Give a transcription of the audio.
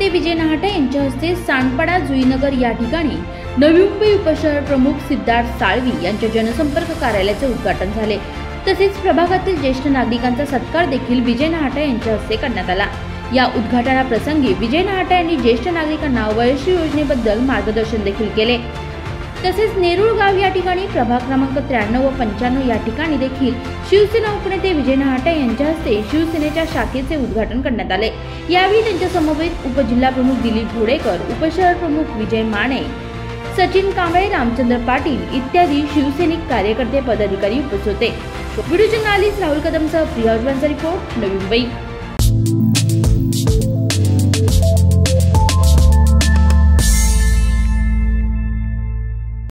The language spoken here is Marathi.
उपनेते विजय नाहटा यांच्या हस्ते सांडपाडा जुईनगर या ठिकाणी नवी मुंबई उपशहर प्रमुख सिद्धार्थ साळवी यांच्या जनसंपर्क कार्यालयाचे उद्घाटन झाले। तसेच प्रभागातील ज्येष्ठ नागरिकांचा सत्कार देखील विजय नाहटा यांच्या हस्ते करण्यात आला। या उद्घाटनाप्रसंगी विजय नाहटा यांनी ज्येष्ठ नागरिकांना वयश्री योजनेबद्दल मार्गदर्शन देखील केले। तसेच नेरुळ गाव या ठिकाणी प्रभाग क्रमांक 93 व 95 या ठिकाणी देखील शिवसेना उपनेते विजय नाहटा यांच्या हस्ते शिवसेनेच्या शाखेचे उद्घाटन करण्यात आले। यावेळी त्यांच्या समवेत उपजिल्हा प्रमुख दिलीप घोडेकर, उपशहर प्रमुख विजय माने, सचिन कांबळे, रामचंद्र पाटील इत्यादी शिवसैनिक कार्यकर्ते पदाधिकारी उपस्थित होते। व्हिडिओ जर्नलिस्ट राहुल कदमसह प्रिया रिपोर्ट, नवी मुंबई।